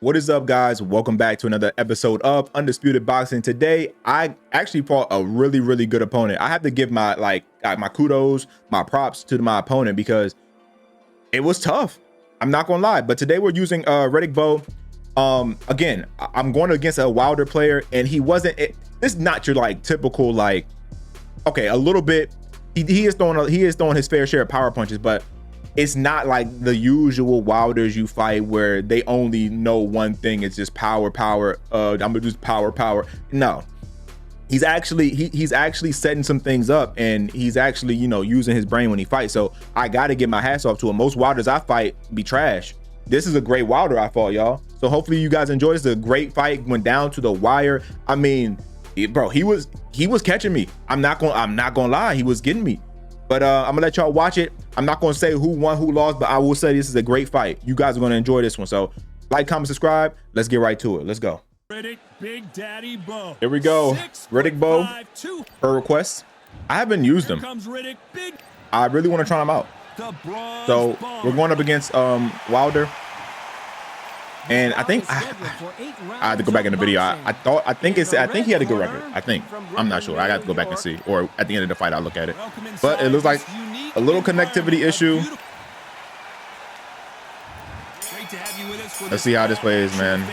What is up, guys? Welcome back to another episode of Undisputed Boxing. Today, I actually fought a really good opponent. I have to give my my kudos, my props to my opponent because it was tough. I'm not gonna lie. But today we're using Riddick Bowe. Again, I'm going against a Wilder player, and he wasn't. This is not your typical okay, a little bit. He is throwing his fair share of power punches, but it's not like the usual Wilders you fight where they only know one thing. It's just power. I'm gonna do power. No, he's actually setting some things up, and he's actually using his brain when he fights. So I got to give my hats off to him. Most Wilders I fight be trash. This is a great Wilder I fought, y'all. So hopefully you guys enjoy this. It's a great fight. Went down to the wire. I mean, bro, he was catching me. I'm not gonna lie. He was getting me. But I'm gonna let y'all watch it. I'm not gonna say who won, who lost, but I will say this is a great fight. You guys are gonna enjoy this one. So like, comment, subscribe. Let's get right to it. Let's go. Riddick, Big Daddy Bowe. Here we go. Riddick Bowe, per request. I haven't used him. I really want to try him out. So we're going up against Wilder. And I think I had to go back in the video. I think he had a good record. I'm not sure. I got to go back and see. Or at the end of the fight, I'll look at it. But it looks like a little connectivity issue. Let's see how this plays, man.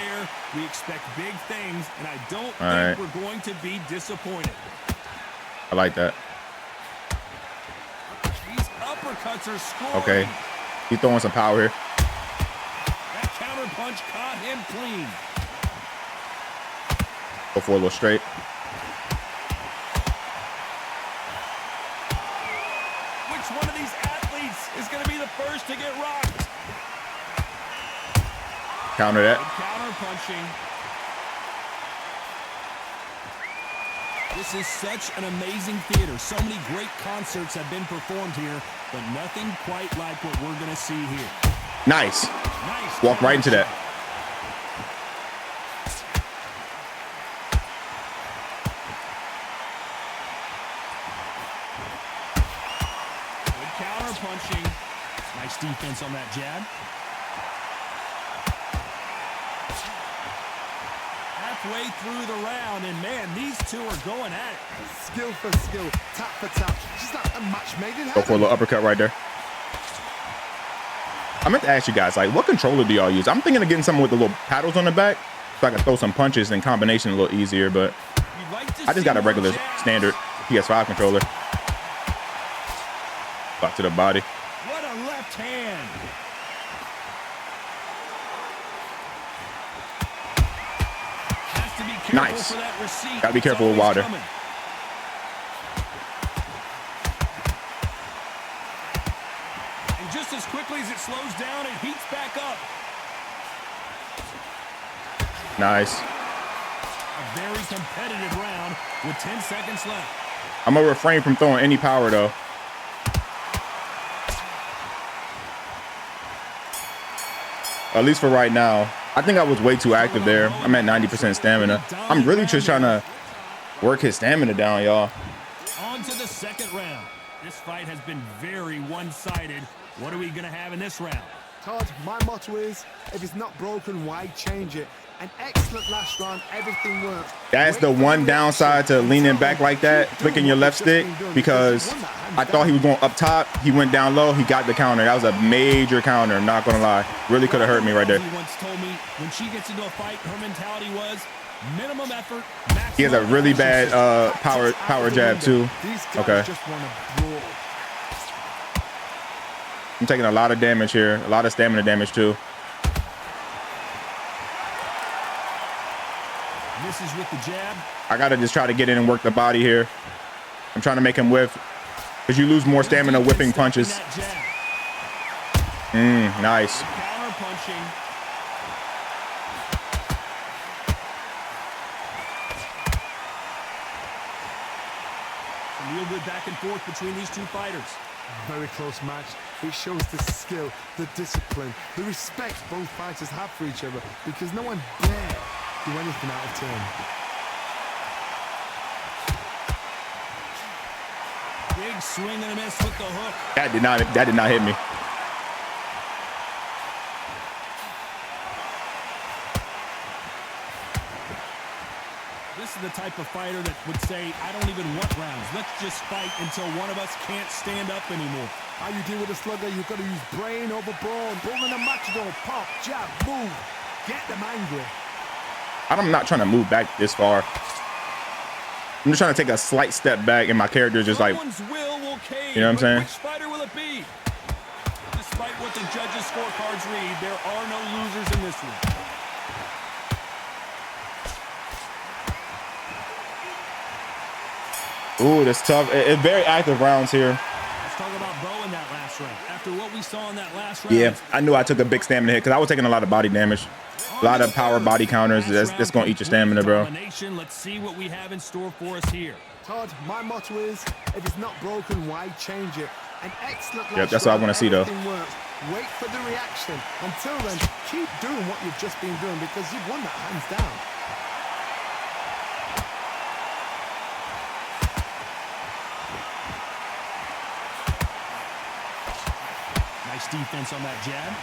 We expect big things, and I don't think we're going to be disappointed. I like that. These uppercuts are scoring. Okay, he's throwing some power here. That counter punch caught him clean. Go for a little straight. Which one of these athletes is going to be the first to get rocked? Counter that. Counter punching. This is such an amazing theater. So many great concerts have been performed here, but nothing quite like what we're going to see here. Nice. Walk right into that. Good counter punching. Nice defense on that jab. Halfway through the round, and man, these two are going at it. Skill for skill, tap for tap. Just like a match made in heaven. Go for a little uppercut right there. I meant to ask you guys, what controller do y'all use? I'm thinking of getting something with the little paddles on the back so I can throw some punches in combination a little easier, but I just got a regular standard PS5 controller. Back to the body. What a left hand. Nice. Gotta be careful with Wilder. And just as quickly as it slows down, it heats back up. Nice. A very competitive round with 10 seconds left. I'm gonna refrain from throwing any power though. At least for right now. I think I was way too active there. I'm at 90% stamina. I'm really just trying to work his stamina down, y'all. On to the second round. This fight has been very one-sided. What are we going to have in this round? Todd, my motto is, if it's not broken, why change it? An excellent last round, everything worked. That's the one downside to leaning back like that, flicking your left stick, because I thought he was going up top. He went down low. He got the counter. That was a major counter, not going to lie. Really could have hurt me right there. He once told me when she gets into a fight, her mentality was minimum effort. He has a really bad power jab too. Okay. I'm taking a lot of damage here. A lot of stamina damage too. This is with the jab. I gotta just try to get in and work the body here. I'm trying to make him whiff, because you lose more stamina whipping punches. Nice. Counter punching. Some real good back and forth between these two fighters. Very close match. It shows the skill, the discipline, the respect both fighters have for each other, because no one dare do anything out of turn. Big swing and a miss with the hook. That did not hit me. This is the type of fighter that would say, I don't even want rounds. Let's just fight until one of us can't stand up anymore. How you deal with a slugger, you've got to use brain over brawn. Bull in a matador, pop, jab, move. Get them angry. I'm not trying to move back this far. I'm just trying to take a slight step back, and my character is just like, will cave, you know what I'm saying? Which fighter will it be? Despite what the judges' scorecards read, there are no losers in this one. Ooh, that's tough. It's very active rounds here. Let's talk about Bowe in that last round. After what we saw in that last round. Yeah, I knew I took a big stamina hit because I was taking a lot of body damage. A lot of power body counters. That's going to eat your stamina, bro. Let's see what we have in store for us here. Todd, my motto is, if it's not broken, why change it? An excellent Yep, that's what I want to see, though. Wait for the reaction. Until then, keep doing what you've just been doing because you've won that hands down. Nice defense on that jab.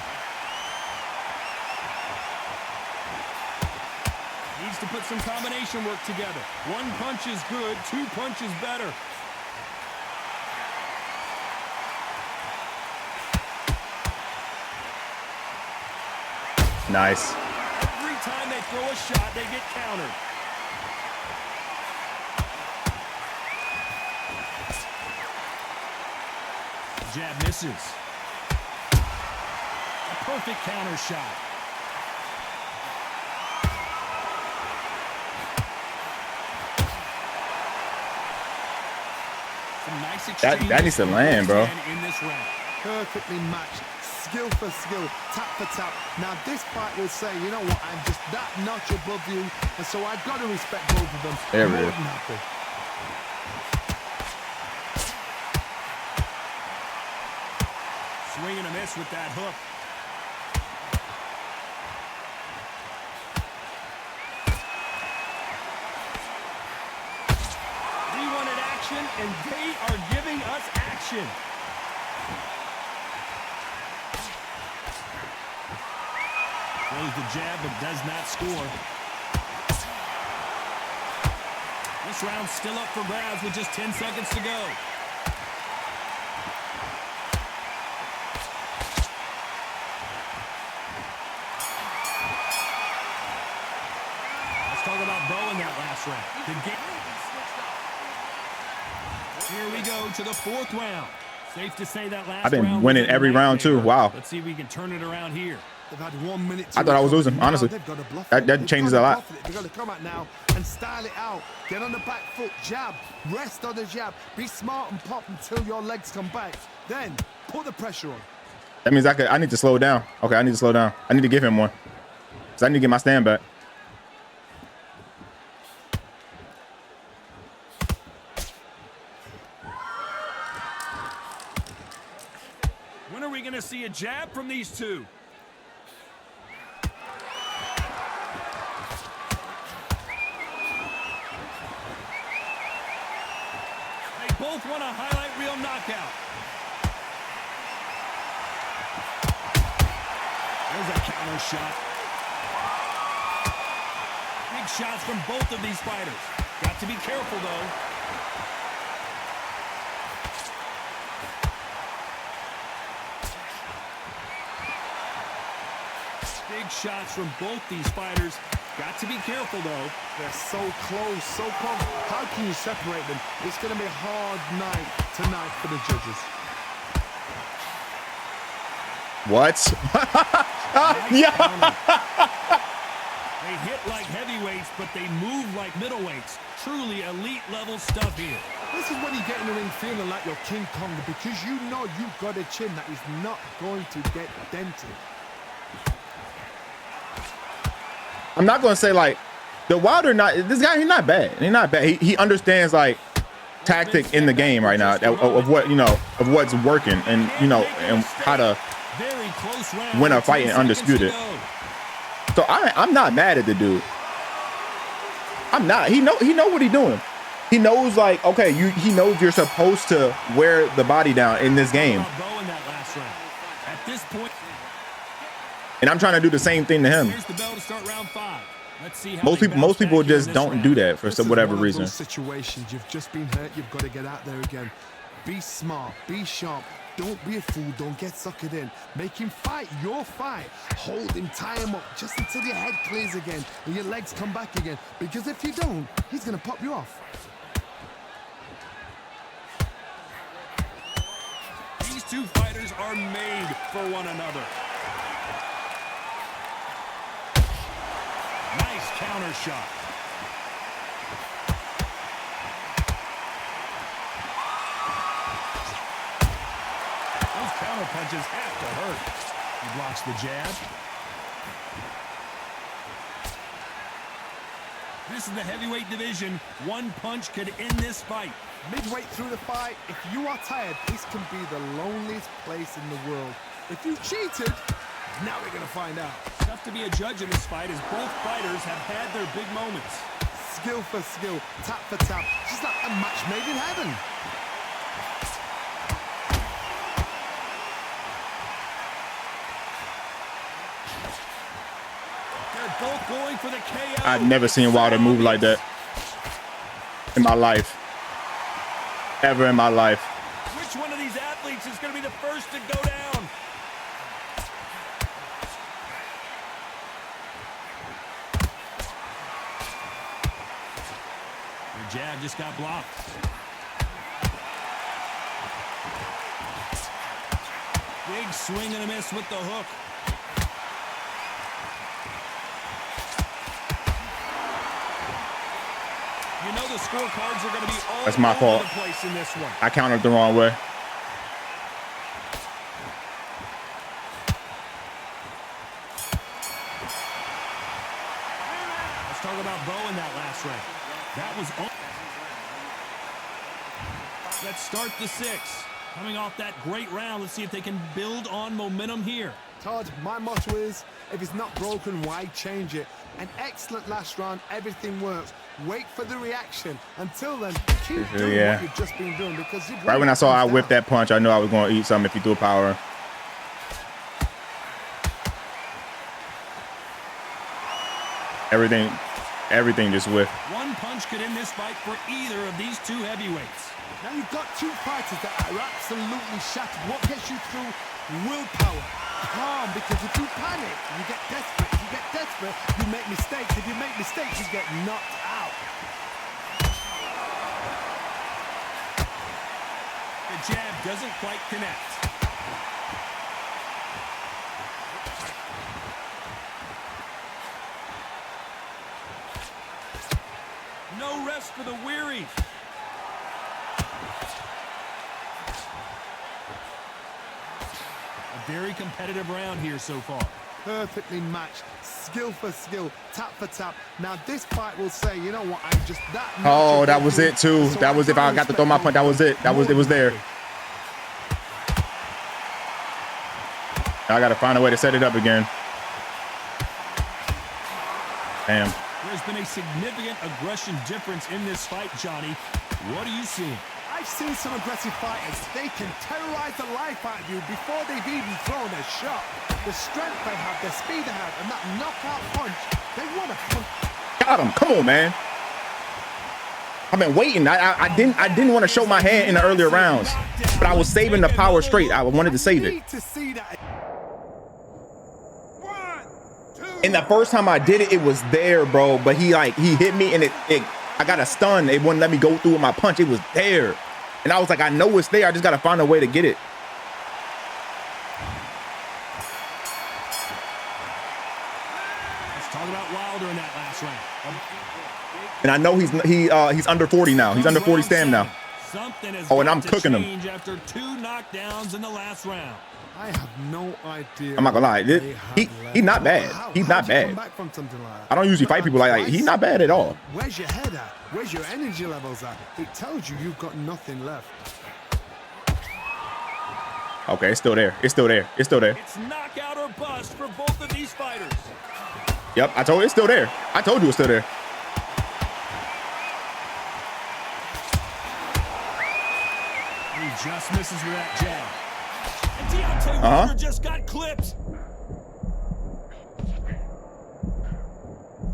Needs to put some combination work together. One punch is good, two punches better. Nice. Every time they throw a shot, they get countered. Jab misses. A perfect counter shot. That needs to land, bro. Perfectly matched, skill for skill, tap for tap. Now this fight will say, you know what, I'm just that notch above you, and so I've got to respect both of them. There we go. Swing and a miss with that hook. We wanted action, and they are giving us action. Throws the jab, but does not score. This round's still up for grabs with just 10 seconds to go. Let's talk about Bowe in that last round. Here we go to the fourth round. Safe to say that last round. I've been winning every round too. Wow. Let's see if we can turn it around here. They've had 1 minute. I thought I was losing, honestly. That changes a lot. They've got to come out now and style it out. Get on the back foot, jab, rest on the jab. Be smart and pop until your legs come back. Then put the pressure on. That means I need to slow down. Okay, I need to slow down. I need to give him one. Because I need to get my stand back. When are we going to see a jab from these two? They both want a highlight reel knockout. There's a counter shot. Big shots from both of these fighters. Got to be careful, though. Big shots from both these fighters. Got to be careful, though. They're so close, so close. How can you separate them? It's going to be a hard night tonight for the judges. What? Yeah. They hit like heavyweights, but they move like middleweights. Truly elite level stuff here. This is when you get in the ring feeling like you're King Kong because you know you've got a chin that is not going to get dented. I'm not going to say like the Wilder this guy, he's not bad. He's not bad. He understands like tactic in the game right now of what, you know, of what's working and, you know, and how to win a fight in Undisputed. So I'm not mad at the dude. I'm not. He know what he's doing. He knows like, okay, he knows you're supposed to wear the body down in this game. At this point, and I'm trying to do the same thing to him. Here's the bell to start round 5. Let's see how Most they people bounce back just in this don't round. do that for Let's see how whatever they go here in reason. this round. This is Whatever one of reason. those situations. You've just been hurt. You've got to get out there again. Be smart. Be sharp. Don't be a fool. Don't get suckered in. Make him fight your fight. Hold him. Tie him up just until your head clears again and your legs come back again. Because if you don't, he's going to pop you off. These two fighters are made for one another. Nice counter shot. Those counter punches have to hurt. He blocks the jab. This is the heavyweight division. One punch could end this fight. Midway through the fight, if you are tired, this can be the loneliest place in the world. If you cheated, now we're going to find out. Tough to be a judge in this fight as both fighters have had their big moments. Skill for skill, tap for tap, just like a match made in heaven. They're both going for the KO. I've never seen Wilder move like that in my life. Ever in my life. Which one of these athletes is going to be the first to go down? The jab just got blocked. Big swing and a miss with the hook. You know the scorecards are going to be all That's my over fault. the place in this one. I countered the wrong way. Let's talk about Bowe in that last round. That was on. Let's start the sixth. Coming off that great round, let's see if they can build on momentum here. Todd, my motto is, if it's not broken, why change it? An excellent last round, everything works. Wait for the reaction. Until then, keep doing what you've just been doing. Because Right when I saw I whipped that punch, I knew I was going to eat something if he threw a power. Everything just whiffed. One punch could end this fight for either of these two heavyweights. Now you've got two fighters that are absolutely shattered. What gets you through? Willpower. Calm, because if you panic, you get desperate. If you get desperate, you make mistakes. If you make mistakes, you get knocked out. The jab doesn't quite connect. No rest for the weary. A very competitive round here so far. Perfectly matched, skill for skill, tap for tap. Now this fight will say, you know what, I'm just that. Oh, that was it too. That was if I got to throw my punch. That was it. It was there. I got to find a way to set it up again. Damn. There's been a significant aggression difference in this fight, Johnny. What are you seeing? I've seen some aggressive fighters. They can terrorize the life out of you before they've even thrown a shot. The strength they have, the speed they have, and that knockout punch, they want to punch. Got him. Come on, man. I've been waiting. I didn't want to show my hand in the earlier rounds, but I was saving the power straight. I wanted to save it. And the first time I did it, it was there, bro. But he hit me and I got a stun. It wouldn't let me go through with my punch. It was there. And I was like, I know it's there. I just got to find a way to get it. Let's talk about Wilder in that last round. And I know he's under 40 now. He's under 40 stamina now. Something has and I'm cooking him. after two knockdowns in the last round. I have no idea. I'm not gonna lie. He's not bad. He's not bad. I don't usually fight people like that. He's not bad at all. Where's your head at? Where's your energy levels at? It tells you you've got nothing left. Okay, it's still there. It's still there. It's still there. It's knockout or bust for both of these fighters. Yep, I told you it's still there. I told you it's still there. He just misses with that jab. And Deontay Wilder just got clipped.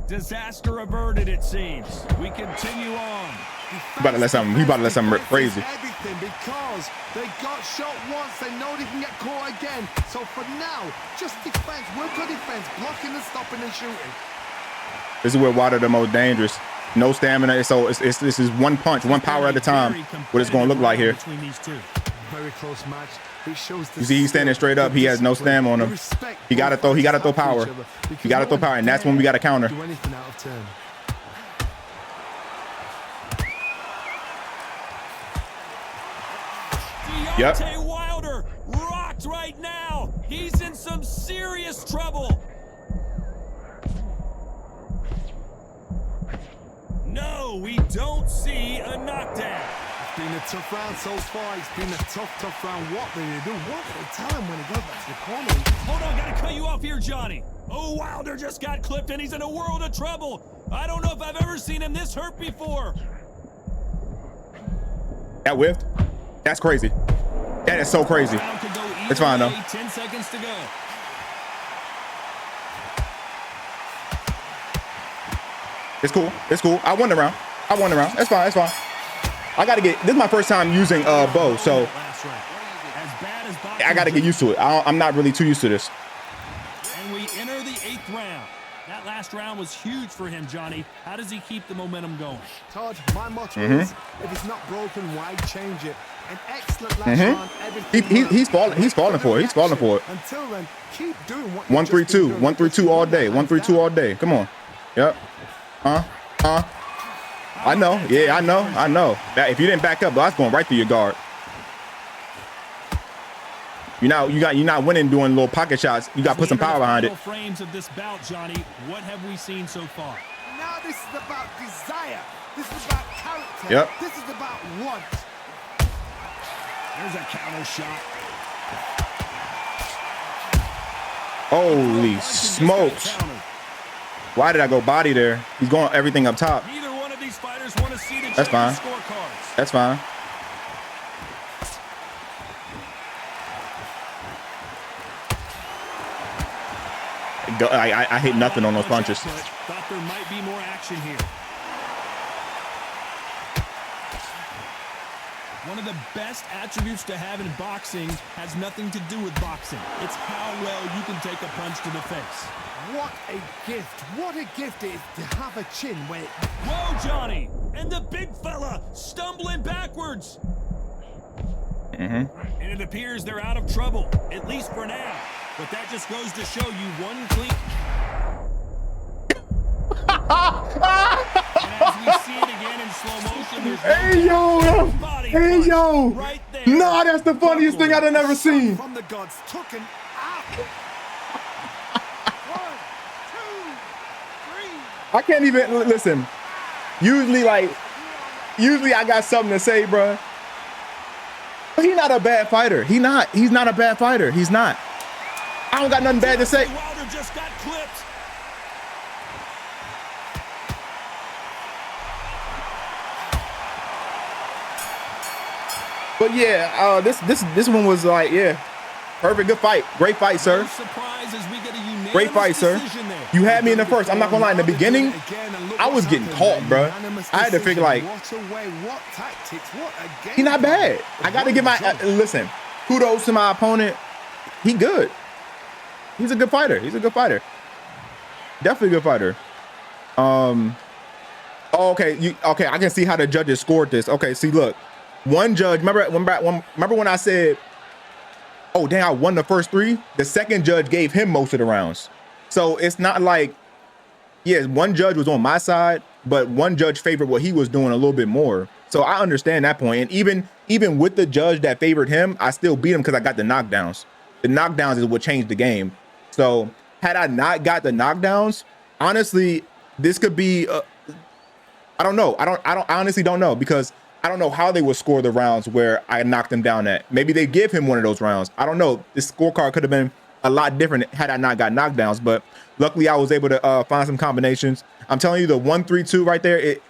Disaster averted, it seems. We continue on. He about to let something rip crazy. Everything because they got shot once, they know they can get caught again. So for now, just defense, work on defense, blocking and stopping and shooting. This is where water the most dangerous. No stamina, so this is one punch, one power at a time. What it's going to look like here. Very close match. It shows you see, he's standing straight up. He has no stamina on him. He got to throw. He got to throw power. He got to throw power, and that's when we got to counter. Do anything out of turn. Yep. Deontay Wilder rocked right now. He's in some serious trouble. No, we don't see a knockdown. It's been a tough round so far. It's been a tough round. What will they do? What will they tell him when he goes back to the corner? Hold on, gotta cut you off here, Johnny. Oh, Wilder just got clipped and he's in a world of trouble. I don't know if I've ever seen him this hurt before. That whiffed. That's crazy. That is so crazy. It's fine though. 10 seconds to go. It's cool. It's cool. I won the round. That's fine. That's fine. I gotta get. This is my first time using Bowe, so I gotta get used to it. I'm not really too used to this. And we enter the 8th round. That last round was huge for him, Johnny. How does he keep the momentum going? Todd, my motto is, if it's not broken, why change it? An excellent last round. He's falling for it. He's falling for it. Until then, keep doing what 1-3-2. 1-3-2 all day. 1-3-2 all day. Come on. Yep. I know. Yeah, I know. That if you didn't back up, that's going right through your guard. You're not winning doing little pocket shots. You got to put some power behind it. Frames of this bout, Johnny. What have we seen so far? Now this is about desire. This is about character. Yep. This is about want. There's a counter shot. Holy smokes. Why did I go body there? He's going everything up top. Neither one of these fighters want to see the That's fine. scorecards. That's fine. I hit nothing on those punches. Thought there might be more action here. One of the best attributes to have in boxing has nothing to do with boxing. It's how well you can take a punch to the face. What a gift. What a gift it is to have a chin where... Whoa, Johnny! And the big fella stumbling backwards. And it appears they're out of trouble, at least for now. But that just goes to show you one clean... And as we see it again in slow motion, there's Hey, yo. Right there. Nah, that's the funniest thing I've ever seen. From the gods, took an out. 1, 2, 3. I can't even listen. Usually I got something to say, bro. But he's not a bad fighter. He's not a bad fighter. He's not. I don't got nothing bad to say. Wilder just got clipped. But yeah, this one was like, yeah, perfect, good fight, great fight, sir. No surprise as we get a unanimous Great fight, sir. decision there. You had me in the first. I'm not gonna lie. In the beginning, I was getting caught, bro. I had to figure like, he's not bad. I got to give my listen. Kudos to my opponent. He good. He's a good fighter. Definitely a good fighter. Oh, okay. Okay. I can see how the judges scored this. Okay. See, look. One judge, remember when I said, oh, dang, I won the first 3? The second judge gave him most of the rounds. So it's not like, yes, one judge was on my side, but one judge favored what he was doing a little bit more. So I understand that point. And even with the judge that favored him, I still beat him because I got the knockdowns. The knockdowns is what changed the game. So had I not got the knockdowns, honestly, this could be, I don't know. I honestly don't know, because I don't know how they would score the rounds where I knocked him down at. Maybe they give him one of those rounds. I don't know. This scorecard could have been a lot different had I not got knockdowns, but luckily I was able to find some combinations. I'm telling you, the 1-3-2 right there, it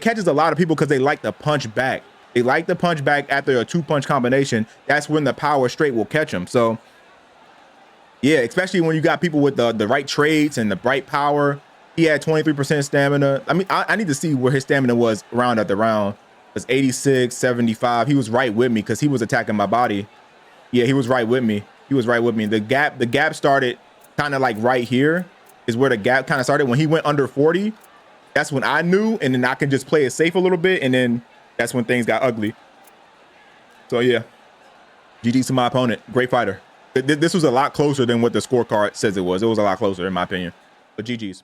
catches a lot of people because they like to punch back. They like to punch back after a 2-punch combination. That's when the power straight will catch them. So, yeah, especially when you got people with the right trades and the right power. He had 23% stamina. I mean, I need to see where his stamina was round after round. It was 86, 75. He was right with me because he was attacking my body. Yeah, he was right with me. He was right with me. The gap started kind of like right here is where the gap kind of started. When he went under 40, that's when I knew, and then I can just play it safe a little bit, and then that's when things got ugly. So yeah, GG's to my opponent. Great fighter. This was a lot closer than what the scorecard says it was. It was a lot closer in my opinion, but GG's.